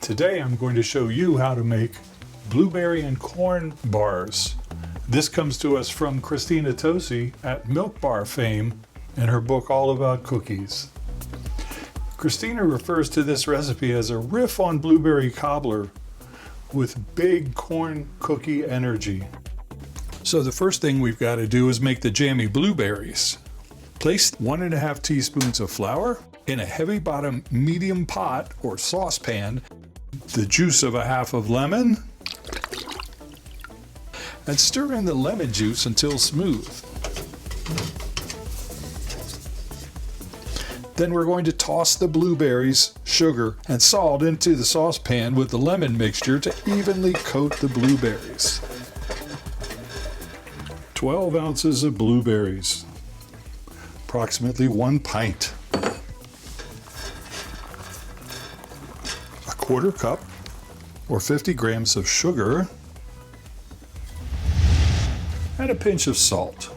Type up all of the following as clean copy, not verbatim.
Today I'm going to show you how to make blueberry and corn bars. This comes to us from Christina Toni at Milk Bar fame in her book All About Cookies. Christina refers to this recipe as a riff on blueberry cobbler with big corn cookie energy. So the first thing we've got to do is make the jammy blueberries. Place 1.5 teaspoons of flour in a heavy bottom medium pot or saucepan, the juice of a half of lemon, and stir in the lemon juice until smooth. Then we're going to toss the blueberries, sugar, and salt into the saucepan with the lemon mixture to evenly coat the blueberries. 12 ounces of blueberries, approximately 1 pint. A 1/4 cup or 50 grams of sugar, and a pinch of salt.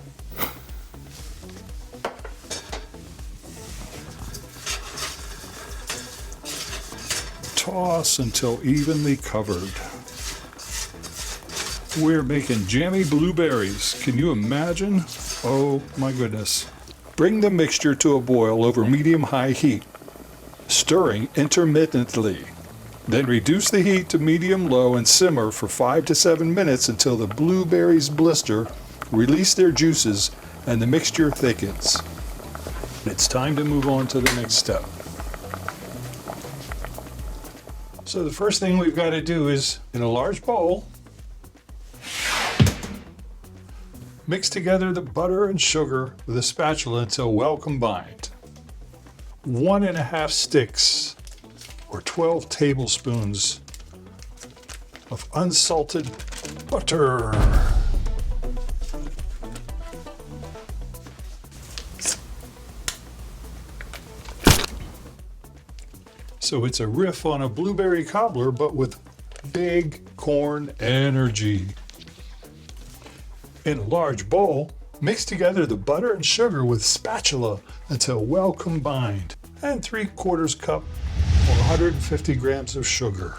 Toss until evenly covered. We're making jammy blueberries. Can you imagine? Oh my goodness. Bring the mixture to a boil over medium-high heat, stirring intermittently. Then reduce the heat to medium-low and simmer for 5 to 7 minutes until the blueberries blister, release their juices, and the mixture thickens. It's time to move on to the next step. So the first thing we've got to do is, in a large bowl, mix together the butter and sugar with a spatula until well combined. 1.5 sticks or 12 tablespoons of unsalted butter. So it's a riff on a blueberry cobbler, but with big corn energy. In a large bowl, mix together the butter and sugar with spatula until well combined, and 3/4 cup or 150 grams of sugar.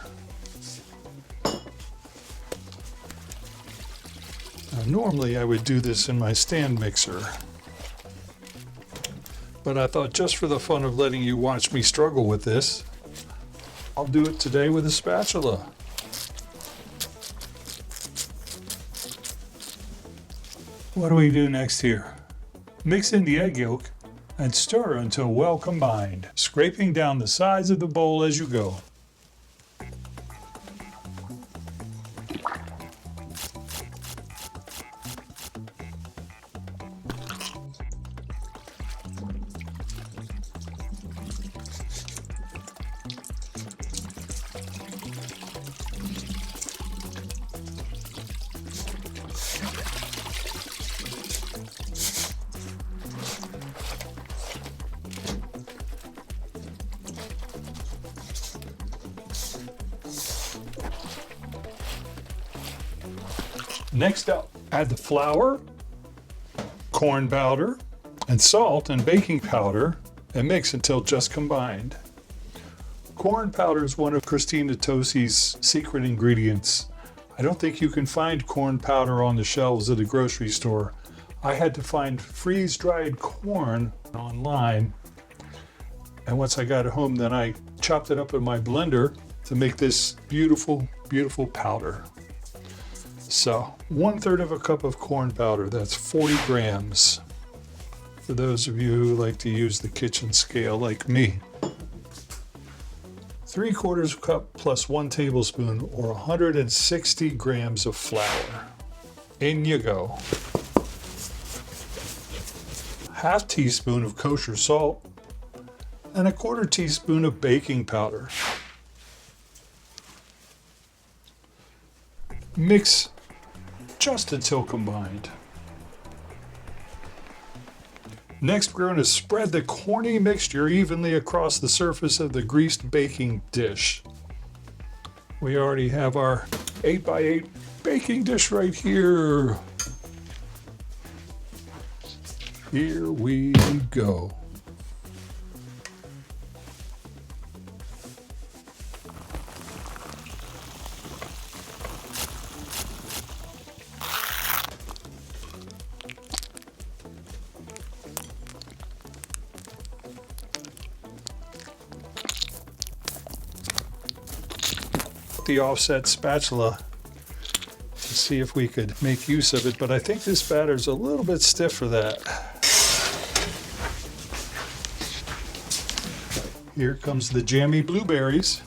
Now, normally I would do this in my stand mixer, but I thought just for the fun of letting you watch me struggle with this, I'll do it today with a spatula. What do we do next here? Mix in the egg yolk and stir until well combined, scraping down the sides of the bowl as you go. Next up, add the flour, corn powder, and salt and baking powder and mix until just combined. Corn powder is one of Christina Toni's secret ingredients. I don't think you can find corn powder on the shelves at a grocery store. I had to find freeze-dried corn online, and once I got it home, then I chopped it up in my blender to make this beautiful, beautiful powder. So 1/3 cup of corn powder, that's 40 grams. For those of you who like to use the kitchen scale like me. 3/4 cup plus 1 tablespoon or 160 grams of flour. In you go. 1/2 teaspoon of kosher salt and 1/4 teaspoon of baking powder. Mix just until combined. Next, we're going to spread the corny mixture evenly across the surface of the greased baking dish. We already have our 8x8 baking dish right here. Here we go. the offset spatula to see if we could make use of it, but I think this batter's a little bit stiff for that. Here comes the jammy blueberries.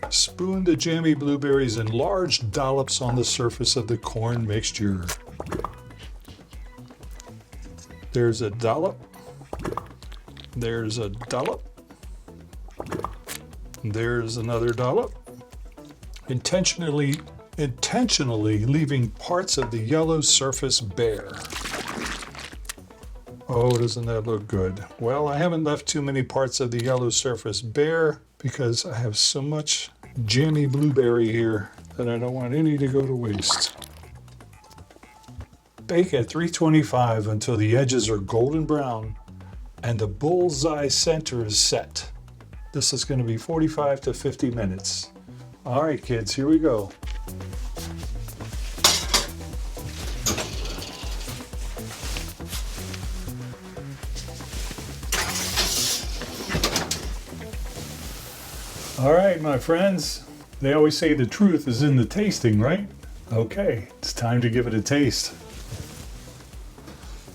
Spoon the jammy blueberries in large dollops on the surface of the corn mixture. There's a dollop. There's a dollop. There's another dollop. Intentionally leaving parts of the yellow surface bare. Oh, doesn't that look good? Well, I haven't left too many parts of the yellow surface bare because I have so much jammy blueberry here that I don't want any to go to waste. Bake at 325 until the edges are golden brown and the bullseye center is set. This is going to be 45 to 50 minutes. All right, kids, here we go. All right, my friends. They always say the truth is in the tasting, right? Okay, it's time to give it a taste.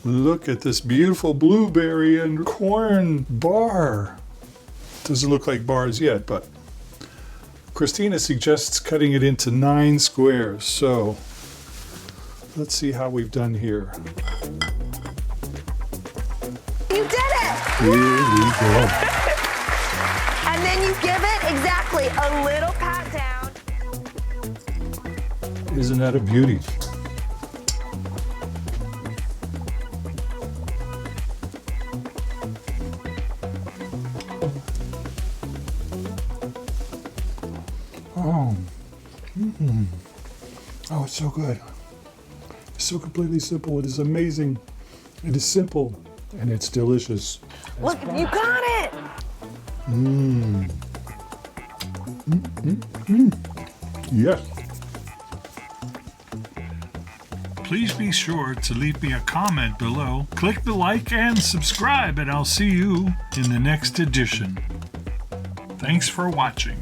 Look at this beautiful blueberry and corn bar. Doesn't look like bars yet, but Christina suggests cutting it into 9 squares. So let's see how we've done here. You did it! Here we go. And then you give it exactly a little pat down. Isn't that a beauty? Oh, oh, it's so good. It's so completely simple. It is amazing. It is simple, and it's delicious. Look, you got it! Yes. Please be sure to leave me a comment below. Click the like and subscribe, and I'll see you in the next edition. Thanks for watching.